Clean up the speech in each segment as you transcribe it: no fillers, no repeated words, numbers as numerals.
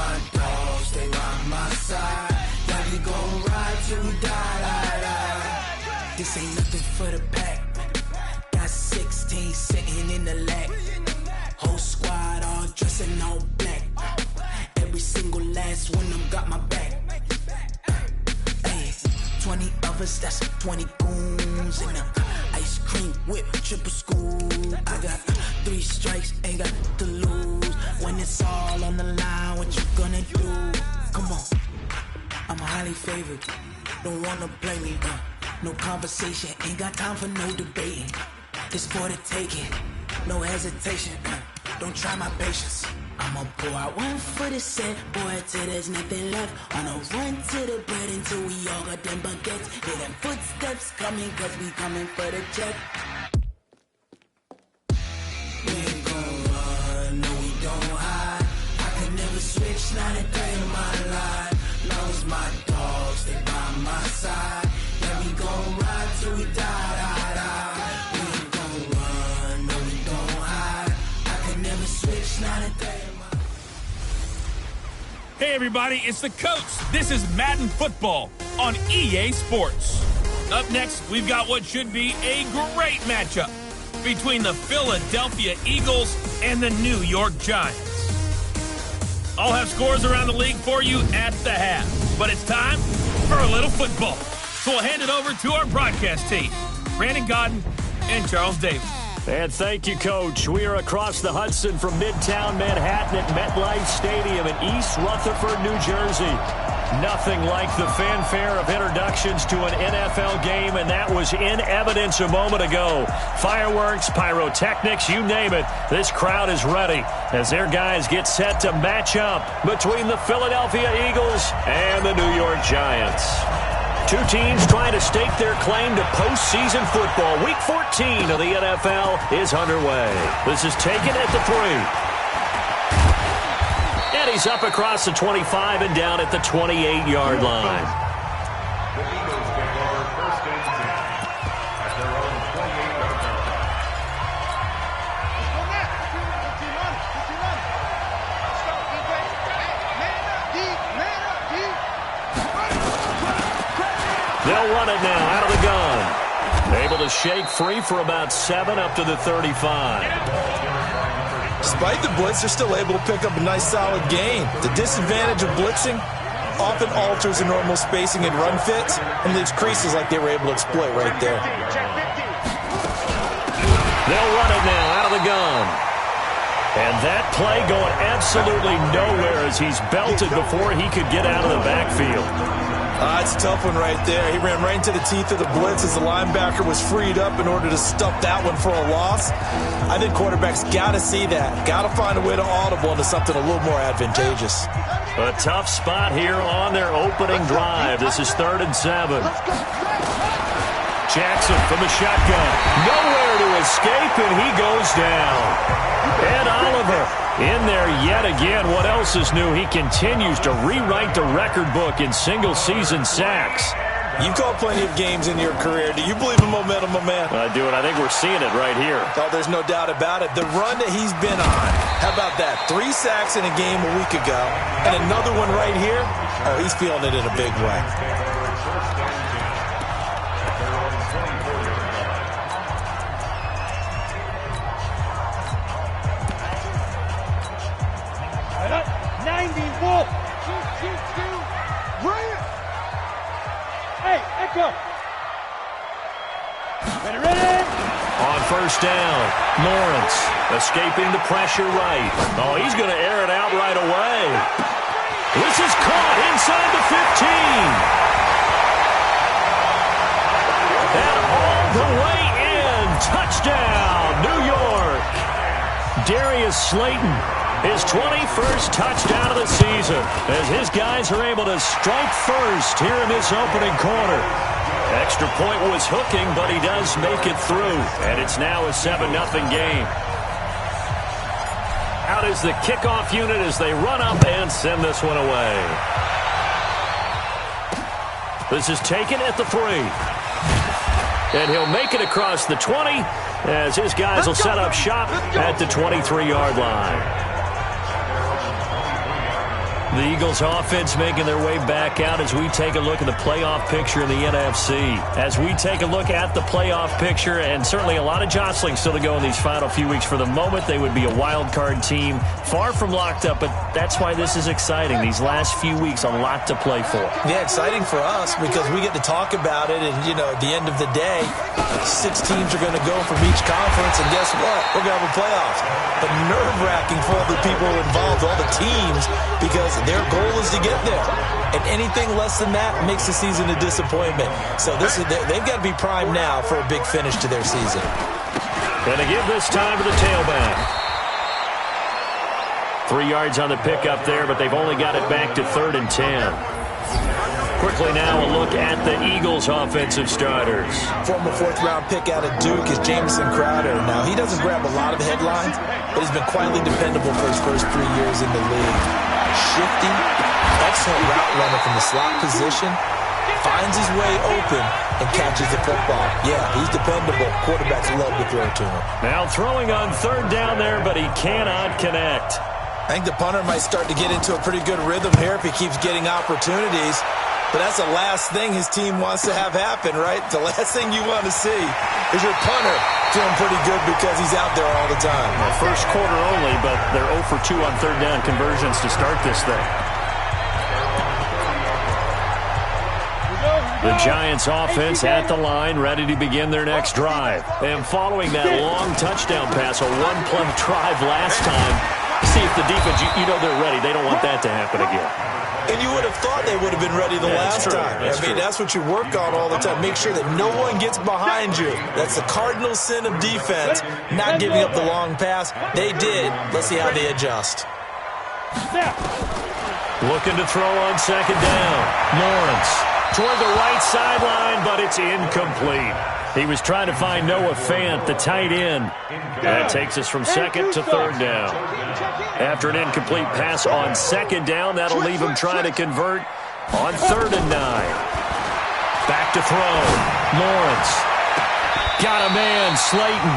my dogs, stay by my side. Yeah, we gon' ride till we die. This ain't nothing for the pack. Got 16 sitting in the lap. Whole squad all dressed in all black. Every single last one of them got my back. Hey, 20 of us, that's 20 goons in the ice cream whip, triple scoop. I got 3 strikes, ain't got to lose. When it's all on the line, what you gonna do? Come on, I'm highly favored. Don't wanna play me, no conversation, ain't got time for no debating. This for the taking, no hesitation, don't try my patience. I'ma pour out one for the set, boy, till there's nothing left. On a run to the bread until we all got them baguettes. Hear them footsteps coming, cause we coming for the check. We ain't gon' run, no we don't hide. I can never switch, not a day in my life. Long as my dogs stay by my side. Yeah, we gon' ride till we die. We ain't gon' run, no we don't hide. I can never switch, not a day. Hey everybody, it's the coach. This is Madden Football on EA Sports. Up next, we've got what should be a great matchup between the Philadelphia Eagles and the New York Giants. I'll have scores around the league for you at the half, but it's time for a little football. So we'll hand it over to our broadcast team, Brandon Godden and Charles Davis. And thank you, Coach. We are across the Hudson from Midtown Manhattan at MetLife Stadium in East Rutherford, New Jersey. Nothing like the fanfare of introductions to an NFL game, and that was in evidence a moment ago. Fireworks, pyrotechnics, you name it. This crowd is ready as their guys get set to match up between the Philadelphia Eagles and the New York Giants. Two teams trying to stake their claim to postseason football. Week 14 of the NFL is underway. This is taken at the 3. And he's up across the 25 and down at the 28-yard line. The Eagles take over first and 10 at their own 28-yard line. They'll run it now out of the gun. Able to shake free for about 7 up to the 35. Despite the blitz, they're still able to pick up a nice solid gain. The disadvantage of blitzing often alters the normal spacing and run fits, and leaves creases like they were able to exploit right there. They'll run it now out of the gun. And that play going absolutely nowhere as he's belted before he could get out of the backfield. It's a tough one right there. He ran right into the teeth of the blitz as the linebacker was freed up in order to stuff that one for a loss. I think quarterbacks got to see that. Got to find a way to audible into something a little more advantageous. A tough spot here on their opening drive. This is 3rd and 7. Jackson from the shotgun. Nowhere to escape, and he goes down. Ed Oliver in there yet again. What else is new? He continues to rewrite the record book in single-season sacks. You've called plenty of games in your career. Do you believe in momentum, my man? I do, and I think we're seeing it right here. Oh, there's no doubt about it. The run that he's been on. How about that? 3 sacks in a game a week ago, and another one right here. Oh, he's feeling it in a big way. On first down, Lawrence escaping the pressure right. Oh, he's going to air it out right away. This is caught inside the 15. And all the way in. Touchdown, New York. Darius Slayton, his 21st touchdown of the season, as his guys are able to strike first here in this opening quarter. Extra point was hooking, but he does make it through, and it's now a 7-0 game. Out is the kickoff unit as they run up and send this one away. This is taken at the 3. And he'll make it across the 20 as his guys will set up shop at the 23-yard line. The Eagles offense making their way back out as we take a look at the playoff picture in the NFC. As we take a look at the playoff picture, and certainly a lot of jostling still to go in these final few weeks. For the moment, they would be a wild card team, far from locked up, but that's why this is exciting. These last few weeks, a lot to play for. Yeah, exciting for us because we get to talk about it, and, at the end of the day, 6 teams are going to go from each conference, and guess what? We're going to have a playoffs. But nerve-wracking for all the people involved, all the teams, because their goal is to get there. And anything less than that makes the season a disappointment. So they've got to be primed now for a big finish to their season. Going to give this time to the tailback. 3 yards on the pickup there, but they've only got it back to 3rd and 10. Quickly now, a look at the Eagles' offensive starters. Former 4th-round pick out of Duke is Jamison Crowder. Now, he doesn't grab a lot of headlines, but he's been quietly dependable for his first 3 years in the league. Shifty, excellent route runner from the slot position, finds his way open and catches the football. Yeah, he's dependable. Quarterbacks love to throw to him. Now throwing on 3rd down there, but he cannot connect. I think the punter might start to get into a pretty good rhythm here if he keeps getting opportunities. But that's the last thing his team wants to have happen, right? The last thing you want to see is your punter feeling pretty good because he's out there all the time. Well, first quarter only, but they're 0 for 2 on 3rd down conversions to start this thing. The Giants offense at the line, ready to begin their next drive. And following that long touchdown pass, a one-play drive last time, see if the defense, they're ready. They don't want that to happen again. And you would have thought they would have been ready the last time. That's what you work on all the time. Make sure that no one gets behind you. That's the cardinal sin of defense, not giving up the long pass. They did. Let's see how they adjust. Looking to throw on 2nd down. Lawrence toward the right sideline, but it's incomplete. He was trying to find Noah Fant, the tight end. That takes us from 2nd to 3rd down. After an incomplete pass on 2nd down, that'll leave him trying to convert on 3rd and 9. Back to throw. Lawrence. Got a man, Slayton.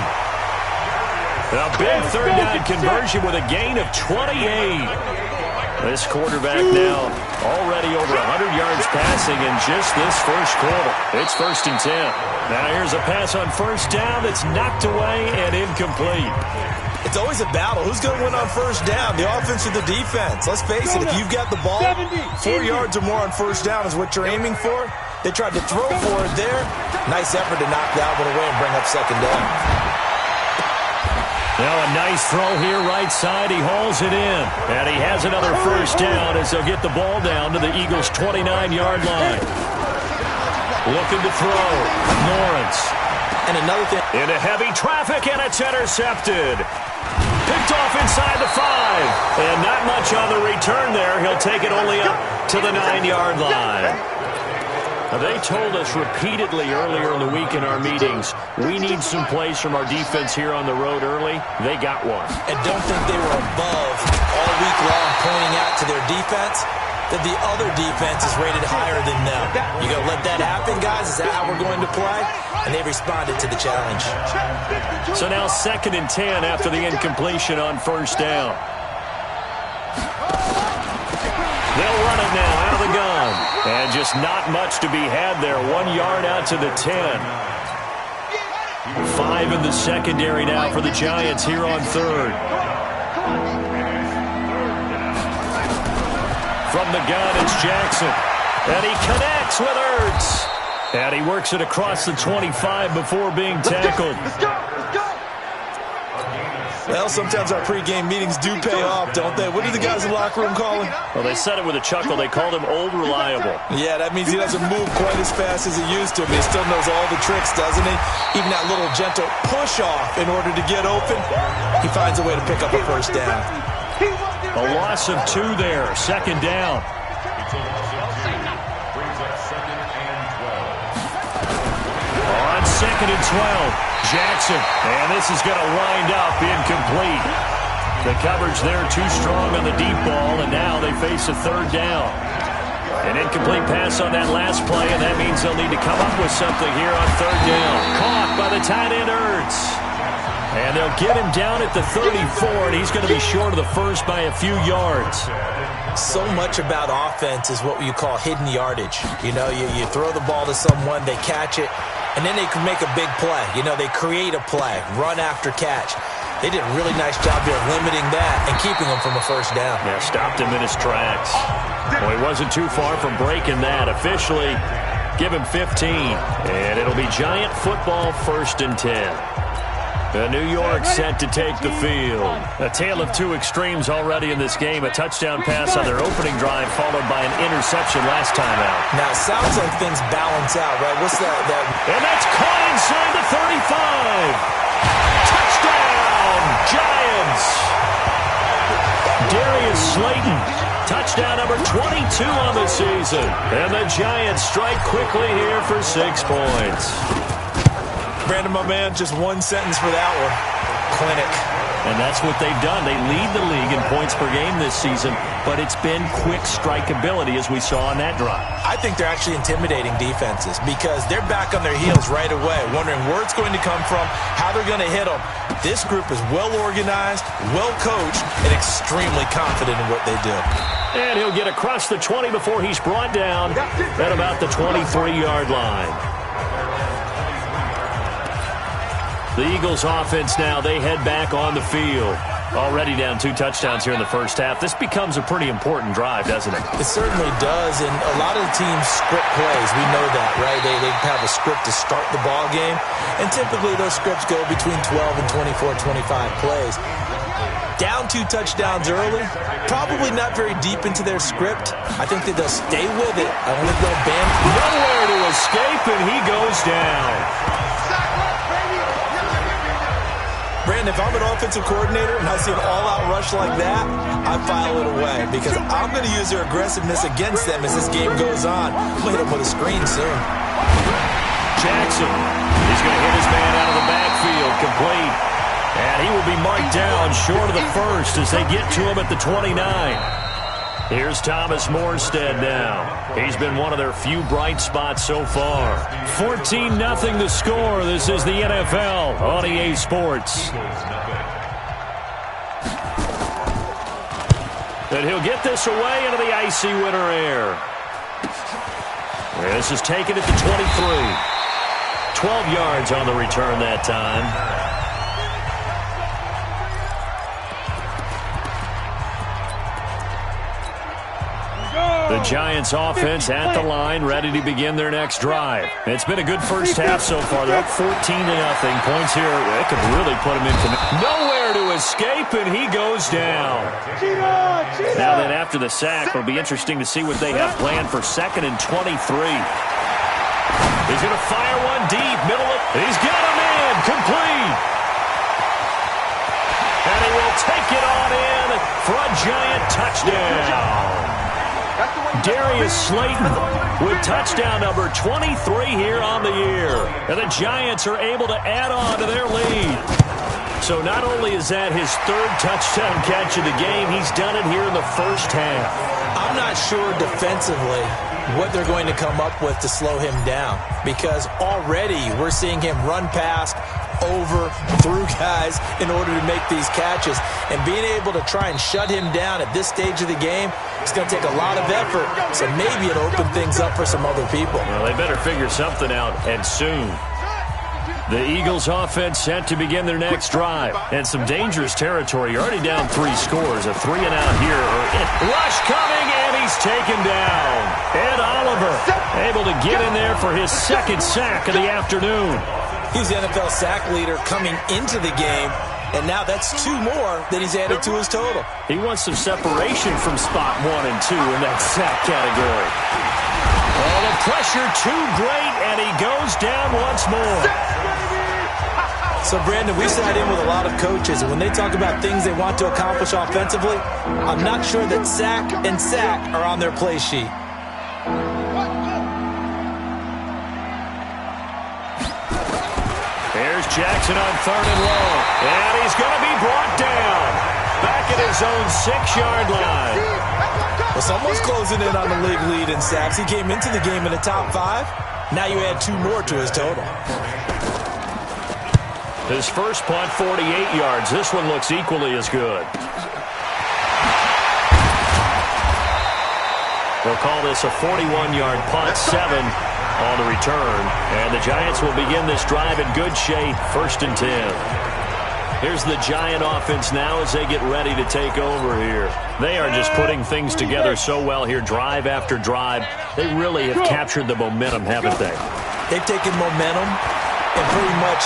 A big 3rd down conversion with a gain of 28. This quarterback now already over 100 yards passing in just this first quarter. It's 1st and 10. Now here's a pass on 1st down that's knocked away and incomplete. It's always a battle. Who's going to win on 1st down, the offense or the defense? Let's face it, if you've got the ball, 4 yards or more on 1st down is what you're aiming for. They tried to throw for it there. Nice effort to knock that one away and bring up 2nd down. Now a nice throw here right side. He hauls it in. And he has another 1st down as they'll get the ball down to the Eagles' 29-yard line. Looking to throw. Lawrence. And another thing. Into heavy traffic, and it's intercepted. Picked off inside the 5. And not much on the return there. He'll take it only up to the 9-yard line. Now, they told us repeatedly earlier in the week in our meetings, we need some plays from our defense here on the road early. They got one. And don't think they were above all week long pointing out to their defense that the other defense is rated higher than them. You going to let that happen, guys? Is that how we're going to play? And they responded to the challenge. So now 2nd and 10 after the incompletion on 1st down. They'll run it now out of the gun. And just not much to be had there. 1 yard out to the 10. 5 in the secondary now for the Giants here on 3rd. From the gun, it's Jackson. And he connects with Ertz. And he works it across the 25 before being tackled. Well, sometimes our pregame meetings do pay off, don't they? What do the guys in the locker room call him? Well, they said it with a chuckle. They called him Old Reliable. Yeah, that means he doesn't move quite as fast as he used to, but he still knows all the tricks, doesn't he? Even that little gentle push-off in order to get open, he finds a way to pick up a 1st down. A loss of 2 there, 2nd down. On 2nd and 12. Jackson, and this is going to wind up incomplete. The coverage there too strong on the deep ball, and now they face a 3rd down. An incomplete pass on that last play, and that means they'll need to come up with something here on 3rd down. Caught by the tight end, Ertz. And they'll get him down at the 34, and he's going to be short of the 1st by a few yards. So much about offense is what you call hidden yardage. You know, you throw the ball to someone, they catch it, and then they can make a big play. You know, they create a play, run after catch. They did a really nice job here of limiting that and keeping him from a first down. Yeah, stopped him in his tracks. Well, he wasn't too far from breaking that. Officially, give him 15. And it'll be Giant football, 1st and 10. New York set to take the field. A tale of two extremes already in this game. A touchdown pass on their opening drive followed by an interception last time out. Now, it sounds like things balance out, right? What's that? And that's caught inside the 35. Touchdown, Giants. Darius Slayton, touchdown number 22 on the season. And the Giants strike quickly here for 6 points. Brandon, my man, just one sentence for that one. Clinic. And that's what they've done. They lead the league in points per game this season, but it's been quick strikeability as we saw on that drive. I think they're actually intimidating defenses because they're back on their heels right away, wondering where it's going to come from, how they're going to hit them. This group is well organized, well coached, and extremely confident in what they do. And he'll get across the 20 before he's brought down at about the 23-yard line. The Eagles offense now, they head back on the field. Already down 2 touchdowns here in the first half. This becomes a pretty important drive, doesn't it? It certainly does, and a lot of the teams script plays. We know that, right? They have a script to start the ball game, and typically those scripts go between 12 and 24, 25 plays. Down 2 touchdowns early, probably not very deep into their script. I think that they'll stay with it. I don't think they'll abandon. Nowhere to escape, and he goes down. Brandon, if I'm an offensive coordinator and I see an all-out rush like that, I file it away because I'm going to use their aggressiveness against them as this game goes on. I'm going to hit them with a screen soon. Jackson, he's going to hit his man out of the backfield, complete. And he will be marked down short of the first as they get to him at the 29. Here's Thomas Morstead now. He's been one of their few bright spots so far. 14-0 the score. This is the NFL on EA Sports. And he'll get this away into the icy winter air. This is taken at the 23. 12 yards on the return that time. The Giants offense at the line, ready to begin their next drive. It's been a good first half so far. They're up 14-0. Points here, it could really put them in command. Nowhere to escape, and he goes down. Now then, after the sack, it'll be interesting to see what they have planned for 2nd and 23. He's going to fire one deep, middle of. He's got him in, complete. And he will take it on in for a Giant touchdown. Darius Slayton with touchdown number 23 here on the year. And the Giants are able to add on to their lead. So not only is that his 3rd touchdown catch of the game, he's done it here in the first half. I'm not sure defensively what they're going to come up with to slow him down because already we're seeing him run past, over, through guys in order to make these catches. And being able to try and shut him down at this stage of the game, it's going to take a lot of effort. So maybe it'll open things up for some other people. Well, they better figure something out, and soon. The Eagles offense set to begin their next drive. And some dangerous territory. You're already down 3 scores. A 3-and-out here. Rush coming, and he's taken down. Ed Oliver able to get in there for his 2nd sack of the afternoon. He's the NFL sack leader coming into the game, and now that's 2 more that he's added to his total. He wants some separation from spot 1 and 2 in that sack category. Oh, the pressure too great, and he goes down once more. So, Brandon, we sat in with a lot of coaches, and when they talk about things they want to accomplish offensively, I'm not sure that sack and sack are on their play sheet. Here's Jackson on 3rd and long. And he's going to be brought down. Back at his own 6-yard line. Well, someone's closing in on the league lead in sacks. He came into the game in the top 5. Now you add 2 more to his total. His first punt, 48 yards. This one looks equally as good. They'll call this a 41-yard punt, 7 on the return. And the Giants will begin this drive in good shape, 1st and 10. Here's the Giant offense now as they get ready to take over here. They are just putting things together so well here, drive after drive. They really have captured the momentum, haven't they? They've taken momentum and pretty much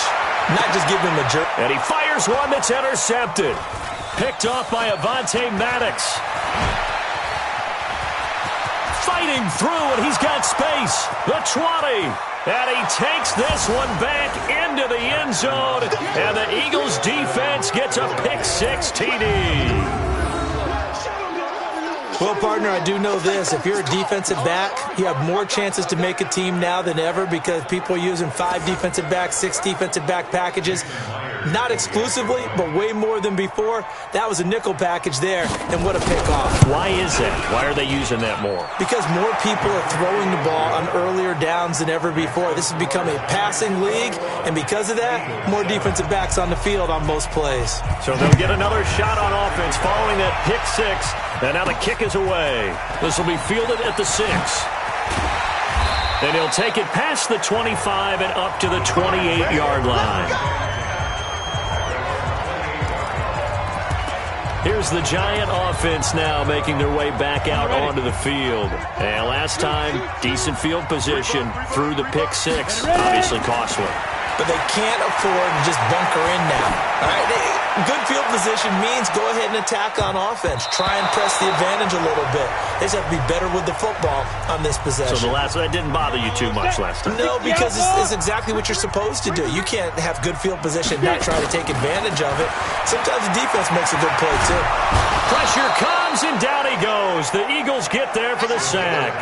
not just given them a jerk. And he fires one that's intercepted. Picked off by Avonte Maddox. Fighting through, and he's got space. The 20. And he takes this one back into the end zone. And the Eagles defense gets a pick-6 TD. Well, partner, I do know this. If you're a defensive back, you have more chances to make a team now than ever because people are using 5 defensive backs, 6 defensive back packages. Not exclusively, but way more than before. That was a nickel package there, and what a pickoff. Why is that? Why are they using that more? Because more people are throwing the ball on earlier downs than ever before. This has become a passing league, and because of that, more defensive backs on the field on most plays. So they'll get another shot on offense following that pick-6, and now the kick is away. This will be fielded at the 6. And he'll take it past the 25 and up to the 28-yard line. Here's the Giant offense now making their way back out onto the field. And last time, decent field position through the pick-6. Obviously costly. But they can't afford to just bunker in now. All right, good field position means go ahead and attack on offense. Try and press the advantage a little bit. They just have to be better with the football on this possession. So that didn't bother you too much last time? No, because it's exactly what you're supposed to do. You can't have good field position and not try to take advantage of it. Sometimes the defense makes a good play, too. Pressure comes, and down he goes. The Eagles get there for the sack.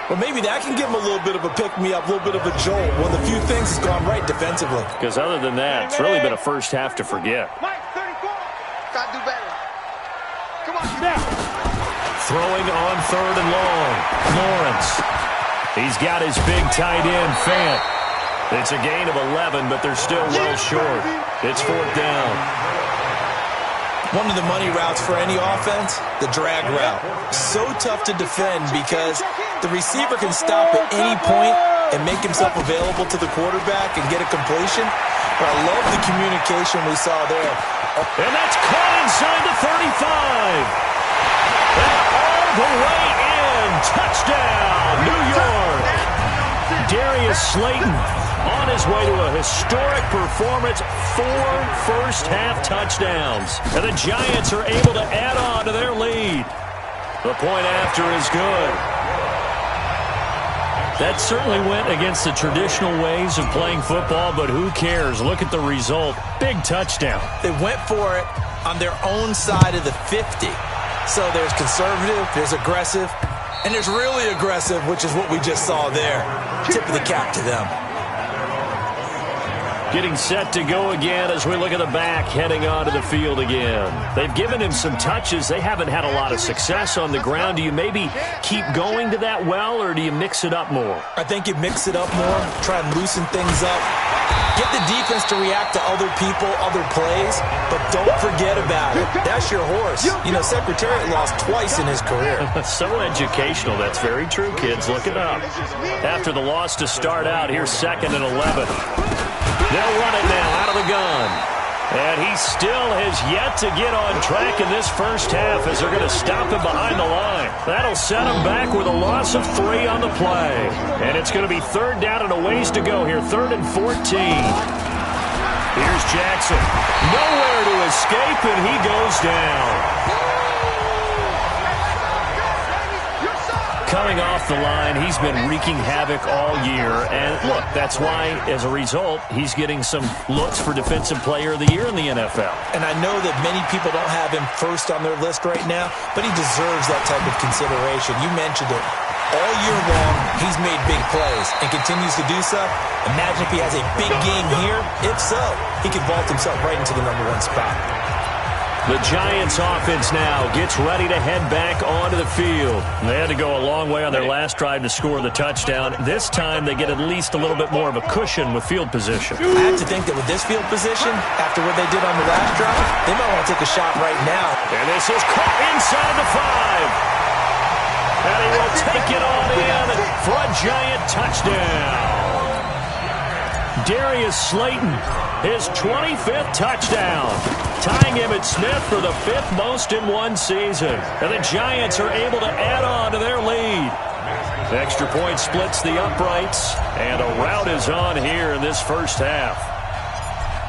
Well, maybe that can give them a little bit of a pick-me-up, a little bit of a jolt. One of the few things that's gone right defensively. Because other than that, it's really been a first half to forget. Mike, 34. Got to do better. Come on, Throwing on 3rd and long. Lawrence. He's got his big tight end, Fant. It's a gain of 11, but they're still well short. It's 4th down. One of the money routes for any offense, the drag route. So tough to defend because the receiver can stop at any point and make himself available to the quarterback and get a completion. But I love the communication we saw there. And that's caught inside the 35. And all the way in. Touchdown, New York. Darius Slayton on his way to a historic performance, 4 first-half touchdowns. And the Giants are able to add on to their lead. The point after is good. That certainly went against the traditional ways of playing football, but who cares? Look at the result. Big touchdown. They went for it on their own side of the 50. So there's conservative, there's aggressive, and there's really aggressive, which is what we just saw there. Tip of the cap to them. Getting set to go again as we look at the back heading onto the field again. They've given him some touches. They haven't had a lot of success on the ground. Do you maybe keep going to that well, or do you mix it up more? I think you mix it up more, try and loosen things up. Get the defense to react to other people, other plays, but don't forget about it. That's your horse. You know, Secretariat lost twice in his career. So educational. That's very true, kids. Look it up. After the loss to start out, here's 2nd and 11. They'll run it now out of the gun. And he still has yet to get on track in this first half as they're going to stop him behind the line. That'll set him back with a loss of 3 on the play. And it's going to be 3rd down and a ways to go here, 3rd and 14. Here's Jackson. Nowhere to escape, and he goes down. Coming off the line, he's been wreaking havoc all year. And look, that's why, as a result, he's getting some looks for Defensive Player of the Year in the NFL. And I know that many people don't have him first on their list right now, but he deserves that type of consideration. You mentioned it. All year long, he's made big plays and continues to do so. Imagine if he has a big game here. If so, he could vault himself right into the #1 spot. The Giants offense now gets ready to head back onto the field. They had to go a long way on their last drive to score the touchdown. This time they get at least a little bit more of a cushion with field position. I have to think that with this field position, after what they did on the last drive, they might want to take a shot right now. And this is caught inside the 5. for a Giant touchdown. Darius Slayton, his 25th touchdown, tying Emmitt Smith for the 5th most in one season. And the Giants are able to add on to their lead. The extra point splits the uprights, and a rout is on here in this first half.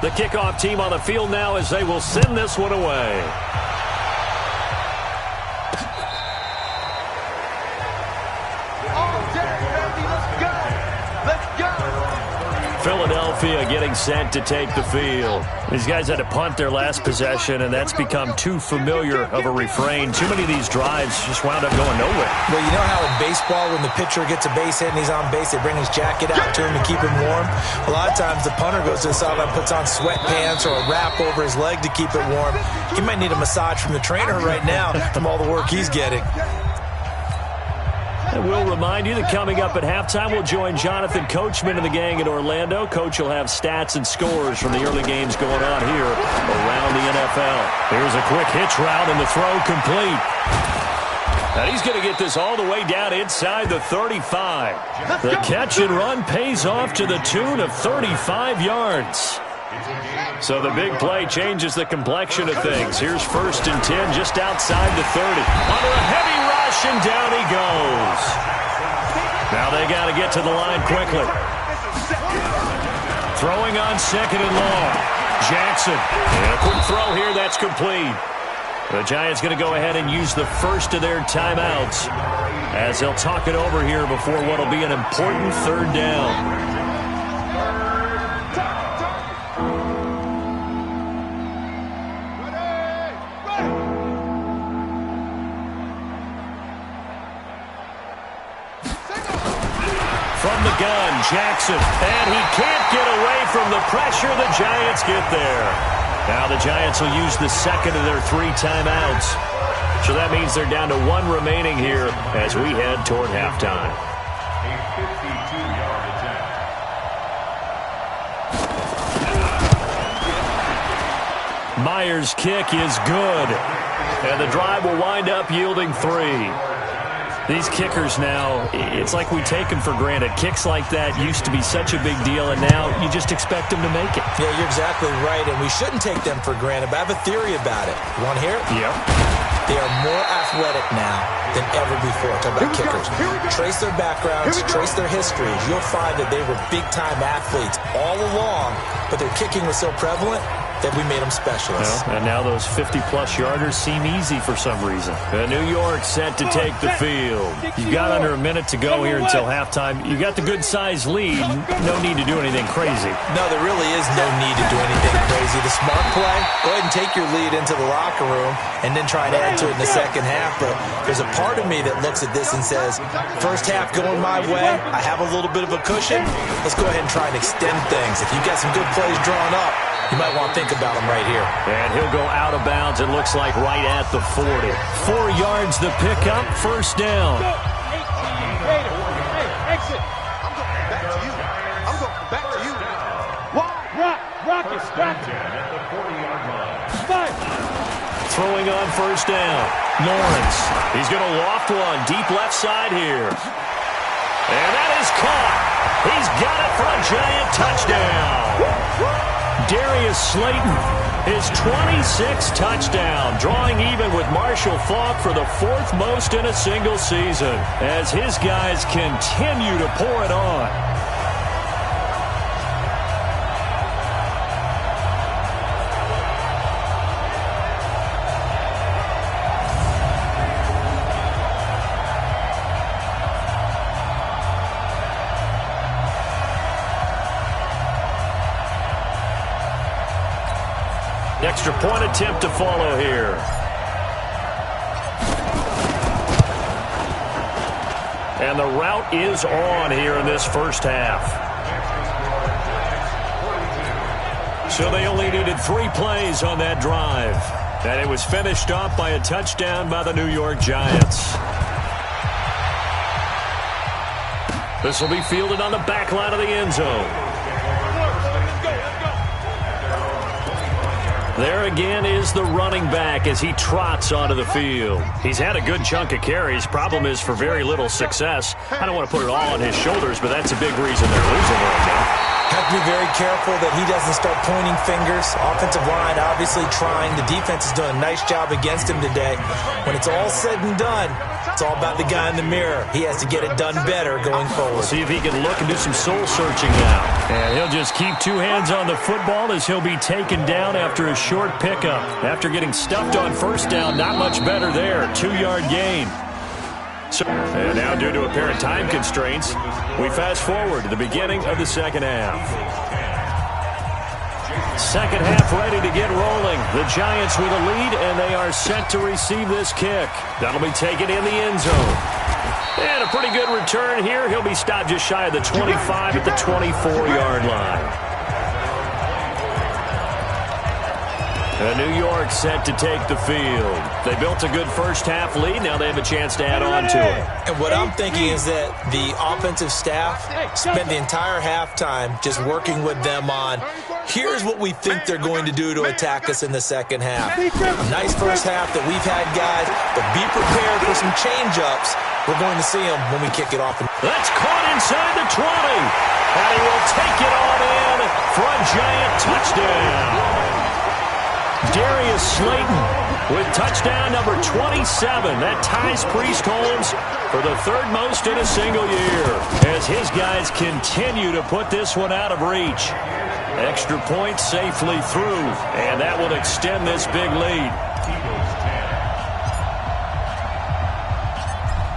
The kickoff team on the field now as they will send this one away. Philadelphia getting set to take the field. These guys had to punt their last possession, and that's become too familiar of a refrain. Too many of these drives just wound up going nowhere. Well, you know how in baseball, when the pitcher gets a base hit and he's on base, they bring his jacket out to him to keep him warm? A lot of times the punter goes to the sideline, puts on sweatpants or a wrap over his leg to keep it warm. He might need a massage from the trainer right now from all the work he's getting. And we'll remind you that coming up at halftime, we'll join Jonathan Coachman and the gang in Orlando. Coach will have stats and scores from the early games going on here around the NFL. Here's a quick hitch route and the throw complete. And he's going to get this all the way down inside the 35. The catch and run pays off to the tune of 35 yards. So the big play changes the complexion of things. Here's 1st and 10 just outside the 30. Under a heavy rush, and down he goes. Now they got to get to the line quickly. Throwing on 2nd and long. Jackson. And a quick throw here, that's complete. The Giants going to go ahead and use the first of their timeouts as they'll talk it over here before what will be an important 3rd down. From the gun, Jackson, and he can't get away from the pressure. The Giants get there. Now the Giants will use the 2nd of their 3 timeouts. So that means they're down to 1 remaining here as we head toward halftime. A 52-yard attempt. Myers' kick is good, and the drive will wind up yielding 3. These kickers now, it's like we take them for granted. Kicks like that used to be such a big deal, and now you just expect them to make it. Yeah, you're exactly right, and we shouldn't take them for granted, but I have a theory about it. You want to hear it? Yep. They are more athletic now than ever before. Talk about kickers. Trace their backgrounds, trace their histories. You'll find that they were big-time athletes all along, but their kicking was so prevalent that we made them specialists. Well, and now those 50-plus yarders seem easy for some reason. New York set to take the field. You've got under a minute to go here until halftime. You got the good-sized lead. No need to do anything crazy. No, there really is no need to do anything crazy. The smart play, go ahead and take your lead into the locker room and then try and add to it in the second half. But there's a part of me that looks at this and says, first half going my way, I have a little bit of a cushion. Let's go ahead and try and extend things. If you've got some good plays drawn up, you might want to think about him right here. And he'll go out of bounds, it looks like, right at the 40. 4 yards the pickup, 1st down. Hey, exit. I'm going back to you. I'm going back to you. Rock it, scratch it. At the 40-yard line. Fight. Throwing on 1st down. Lawrence. He's going to loft one deep left side here. And that is caught. He's got it for a Giant touchdown. Darius Slayton, his 26th touchdown, drawing even with Marshall Faulk for the 4th most in a single season as his guys continue to pour it on. Extra point attempt to follow here. And the route is on here in this first half. So they only needed 3 plays on that drive. And it was finished off by a touchdown by the New York Giants. This will be fielded on the back line of the end zone. There again is the running back as he trots onto the field. He's had a good chunk of carries. Problem is for very little success. I don't want to put it all on his shoulders, but that's a big reason they're losing right now. Have to be very careful that he doesn't start pointing fingers. Offensive line obviously trying. The defense is doing a nice job against him today. When it's all said and done, it's all about the guy in the mirror. He has to get it done better going forward. See if he can look and do some soul searching now. And he'll just keep two hands on the football as he'll be taken down after a short pickup. After getting stuffed on first down, not much better there. 2-yard gain. And now, due to apparent time constraints, we fast forward to the beginning of the second half. Second half ready to get rolling. The Giants with a lead, and they are set to receive this kick. That'll be taken in the end zone. And a pretty good return here. He'll be stopped just shy of the 25 at the 24-yard line. And New York set to take the field. They built a good first half lead. Now they have a chance to add on to it. And what I'm thinking is that the offensive staff spent the entire halftime just working with them on, here's what we think they're going to do to attack us in the second half. A nice first half that we've had, guys, but be prepared for some change-ups. We're going to see them when we kick it off. That's caught inside the 20. And he will take it on in for a Giant touchdown. Darius Slayton with touchdown number 27. That ties Priest Holmes for the third most in a single year as his guys continue to put this one out of reach. Extra point safely through, and that will extend this big lead.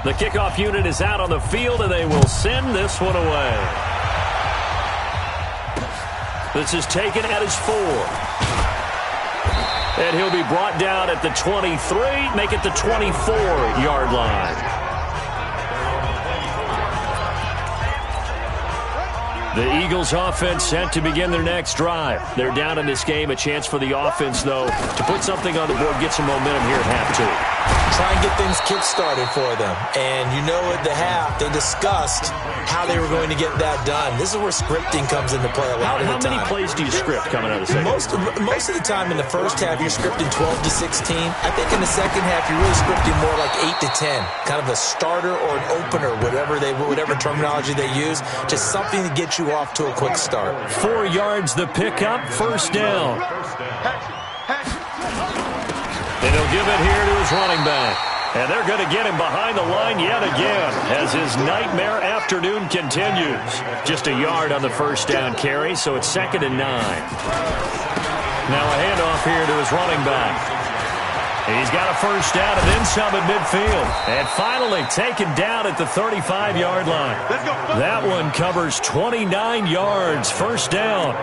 The kickoff unit is out on the field, and they will send this one away. This is taken at his 4. And he'll be brought down at the 23, make it the 24-yard line. The Eagles offense set to begin their next drive. They're down in this game. A chance for the offense, though, to put something on the board, get some momentum here at half 2. Try and get things kick-started for them. And you know at the half, they discussed how they were going to get that done. This is where scripting comes into play a lot of the time. How many plays do you script coming out of the second? Most of the time in the first half, you're scripting 12 to 16. I think in the second half, you're really scripting more like 8 to 10. Kind of a starter or an opener, whatever terminology they use. Just something to get you off to a quick start. 4 yards the pickup, first down. And he'll give it here to his running back. And they're going to get him behind the line yet again as his nightmare afternoon continues. Just a yard on the first down carry, so it's 2nd and 9. Now a handoff here to his running back. He's got a first down and then some at midfield. And finally taken down at the 35-yard line. That one covers 29 yards, first down.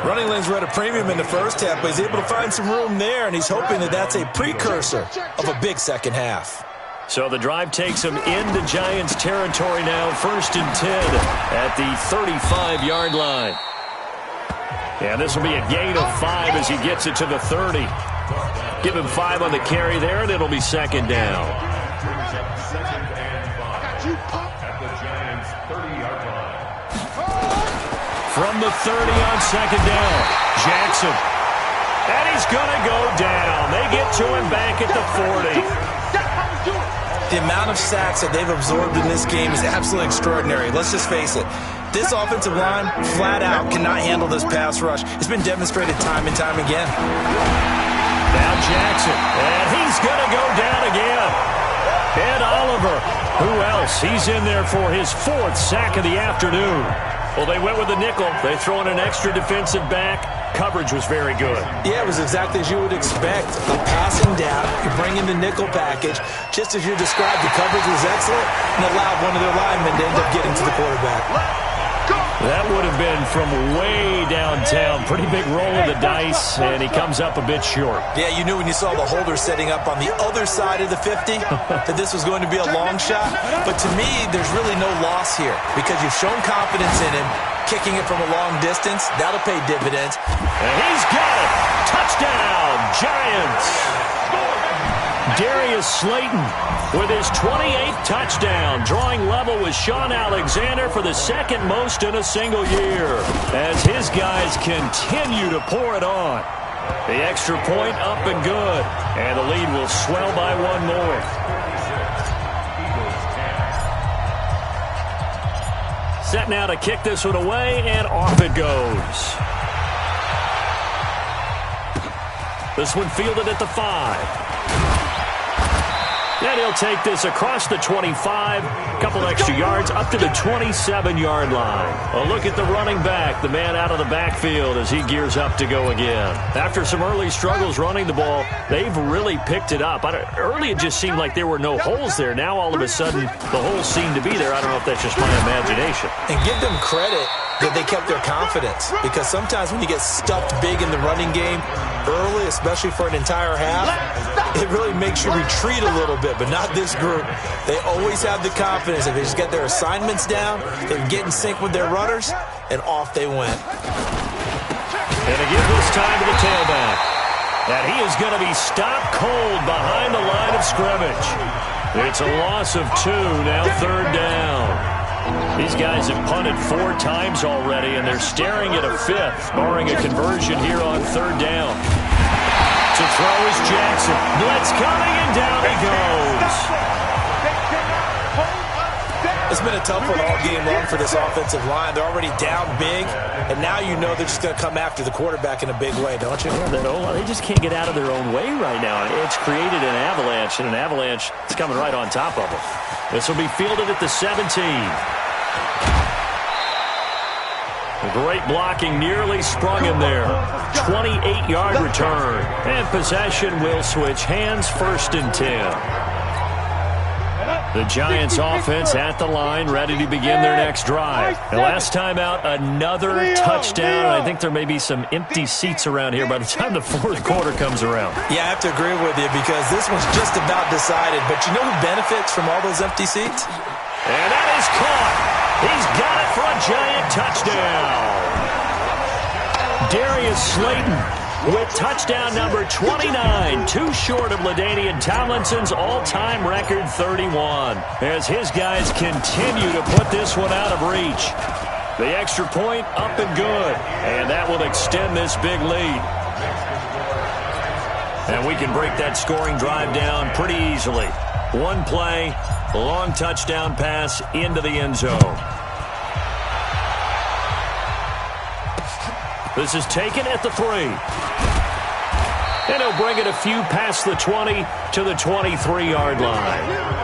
Running lanes were at a premium in the first half, but he's able to find some room there, and he's hoping that that's a precursor of a big second half. So the drive takes him into Giants territory now, 1st and 10 at the 35-yard line. And this will be a gain of 5 as he gets it to the 30. Give him 5 on the carry there, and it'll be 2nd down. From the 30 on 2nd down, Jackson. And he's going to go down. They get to him back at the 40. The amount of sacks that they've absorbed in this game is absolutely extraordinary. Let's just face it. This offensive line, flat out, cannot handle this pass rush. It's been demonstrated time and time again. Now Jackson, and he's going to go down again. Ed Oliver, who else? He's in there for his 4th sack of the afternoon. Well, they went with the nickel. They throw in an extra defensive back. Coverage was very good. Yeah, it was exactly as you would expect. A passing down, you bring in the nickel package. Just as you described, the coverage was excellent and allowed one of their linemen to end up getting to the quarterback. That would have been from way downtown. Pretty big roll of the dice, and he comes up a bit short. Yeah, you knew when you saw the holder setting up on the other side of the 50 that this was going to be a long shot. But to me, there's really no loss here because you've shown confidence in him. Kicking it from a long distance, that'll pay dividends. And he's got it. Touchdown, Giants. Darius Slayton with his 28th touchdown, drawing level with Sean Alexander for the 2nd most in a single year as his guys continue to pour it on. The extra point up and good. And the lead will swell by one more. Set now to kick this one away, and off it goes. This one fielded at the 5. And he'll take this across the 25, couple extra yards up to the 27-yard line. A look at the running back, the man out of the backfield as he gears up to go again. After some early struggles running the ball, they've really picked it up. Early it just seemed like there were no holes there. Now all of a sudden the holes seem to be there. I don't know if that's just my imagination. And give them credit that they kept their confidence, because sometimes when you get stuffed big in the running game early, especially for an entire half, it really makes you retreat a little bit, but not this group. They always have the confidence. If they just get their assignments down, they get in sync with their runners, and off they went. And to give this time to the tailback. And he is going to be stopped cold behind the line of scrimmage. It's a loss of 2, now 3rd down. These guys have punted 4 times already, and they're staring at a 5th, barring a conversion here on 3rd down. To throw is Jackson. Blitz coming, and down he goes. It's been a tough one all game long for this offensive line. They're already down big, and now you know they're just going to come after the quarterback in a big way, don't you? Yeah, they just can't get out of their own way right now. It's created an avalanche, and an avalanche is coming right on top of them. This will be fielded at the 17. Great blocking, nearly sprung him there. 28-yard return. And possession will switch hands, 1st and 10. The Giants offense at the line, ready to begin their next drive. And last time out, another touchdown. I think there may be some empty seats around here by the time the 4th quarter comes around. Yeah, I have to agree with you, because this one's just about decided. But you know who benefits from all those empty seats? And that is caught. He's got it for a Giant touchdown. Darius Slayton with touchdown number 29, too short of LaDainian Tomlinson's all-time record 31, as his guys continue to put this one out of reach. The extra point up and good, and that will extend this big lead. And we can break that scoring drive down pretty easily. One play, long touchdown pass into the end zone. This is taken at the 3. And he'll bring it a few past the 20 to the 23-yard line.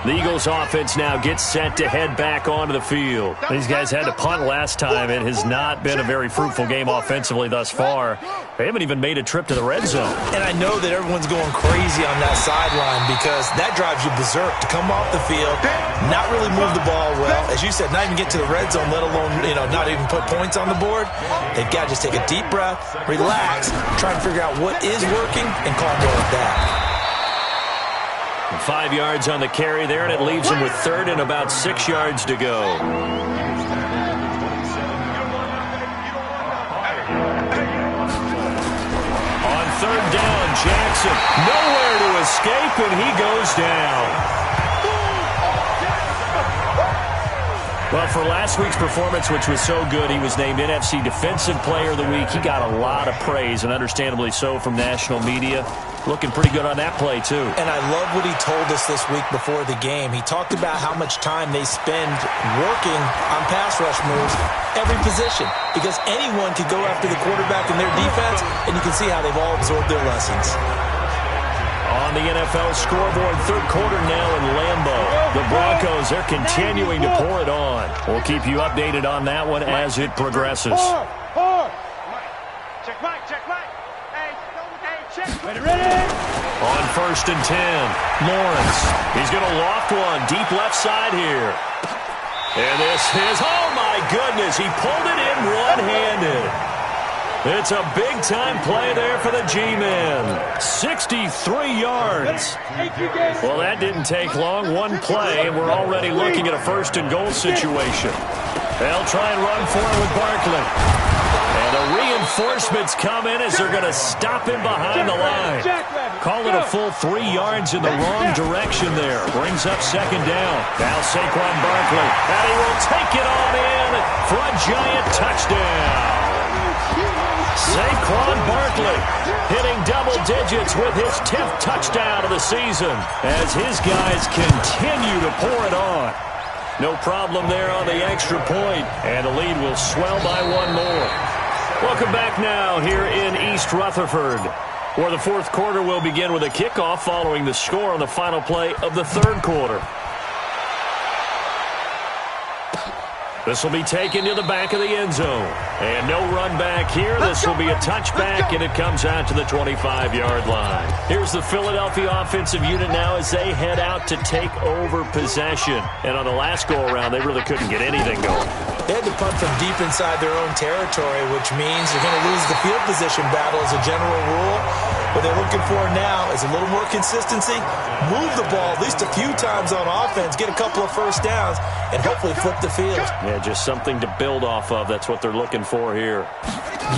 The Eagles offense now gets set to head back onto the field. These guys had to punt last time. It has not been a very fruitful game offensively thus far. They haven't even made a trip to the red zone. And I know that everyone's going crazy on that sideline, because that drives you berserk to come off the field, not really move the ball well. As you said, not even get to the red zone, let alone, not even put points on the board. They've got to just take a deep breath, relax, try and figure out what is working, and call more of that. 5 yards on the carry there, and it leaves him with 3rd and about 6 yards to go. On 3rd down, Jackson nowhere to escape, and he goes down. Well, for last week's performance, which was so good, he was named NFC Defensive Player of the Week. He got a lot of praise, and understandably so, from national media. Looking pretty good on that play, too. And I love what he told us this week before the game. He talked about how much time they spend working on pass rush moves, every position, because anyone could go after the quarterback in their defense, and you can see how they've all absorbed their lessons. On the NFL scoreboard, 3rd quarter now in Lambeau. The Broncos, they're continuing to pour it on. We'll keep you updated on that one as it progresses. Check Mike. Ready. On 1st and 10, Lawrence. He's going to loft one deep left side here. And this is, oh my goodness, he pulled it in one-handed. It's a big-time play there for the G-Men. 63 yards. Well, that didn't take long. One play, and we're already looking at a 1st and goal situation. They'll try and run for it with Barkley. And the reinforcements come in as they're going to stop him behind the line. Call it a full 3 yards in the wrong direction there. Brings up second down. Now Saquon Barkley. And he will take it on in for a giant touchdown. Saquon Barkley hitting double digits with his 10th touchdown of the season as his guys continue to pour it on. No problem there on the extra point, and the lead will swell by 1 more. Welcome back now here in East Rutherford, where the fourth quarter will begin with a kickoff following the score on the final play of the third quarter. This will be taken to the back of the end zone. And no run back here. This will be a touchback, and it comes out to the 25-yard line. Here's the Philadelphia offensive unit now as they head out to take over possession. And on the last go-around, they really couldn't get anything going. They had to punt from deep inside their own territory, which means they're going to lose the field position battle as a general rule. What they're looking for now is a little more consistency, move the ball at least a few times on offense, get a couple of first downs, and hopefully flip the field. Yeah, just something to build off of. That's what they're looking for here.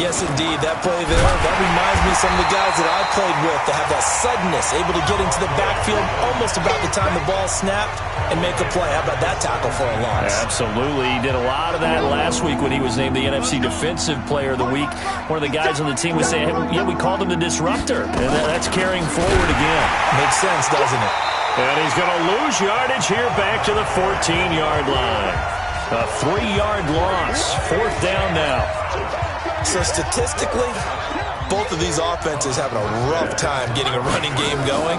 Yes, indeed. That play there, that reminds me of some of the guys that I played with that have that suddenness, able to get into the backfield almost about the time the ball snapped and make a play. How about that tackle for a loss? Absolutely. He did a lot of that last week when he was named the NFC Defensive Player of the Week. One of the guys on the team was saying, hey, yeah, we called him the disruptor. And that's carrying forward again. Makes sense, doesn't it? And he's going to lose yardage here back to the 14-yard line. A 3-yard loss. Fourth down now. So statistically, both of these offenses having a rough time getting a running game going.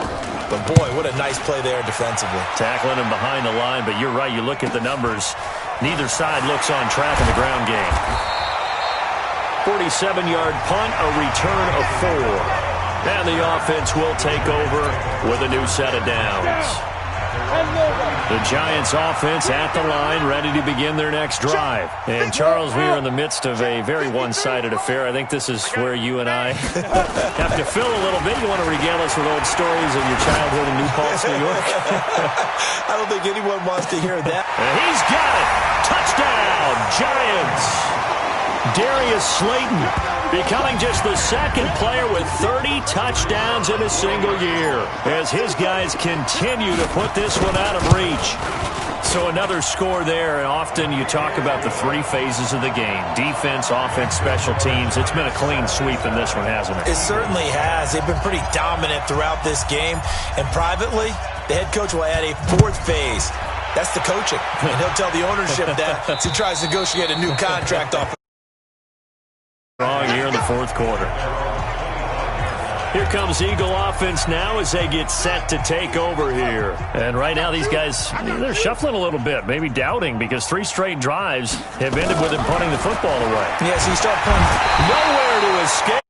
But, boy, what a nice play there defensively. Tackling him behind the line, but you're right. You look at the numbers. Neither side looks on track in the ground game. 47-yard punt, a return of 4. And the offense will take over with a new set of downs. The Giants offense at the line, ready to begin their next drive. And, Charles, we are in the midst of a very one-sided affair. I think this is where you and I have to fill a little bit. You want to regale us with old stories of your childhood in New Paltz, New York? I don't think anyone wants to hear that. And he's got it. Touchdown, Giants. Darius Slayton becoming just the second player with 30 touchdowns in a single year as his guys continue to put this one out of reach. So another score there, and often you talk about the 3 phases of the game. Defense, offense, special teams. It's been a clean sweep in this one, hasn't it? It certainly has. They've been pretty dominant throughout this game. And privately, the head coach will add a 4th phase. That's the coaching. And he'll tell the ownership that as he tries to negotiate a new contract off. Wrong here in the fourth quarter. Here comes Eagle offense now as they get set to take over here. And right now these guys, they're shuffling a little bit, maybe doubting, because 3 straight drives have ended with them punting the football away. Yeah, so you start playing nowhere to escape.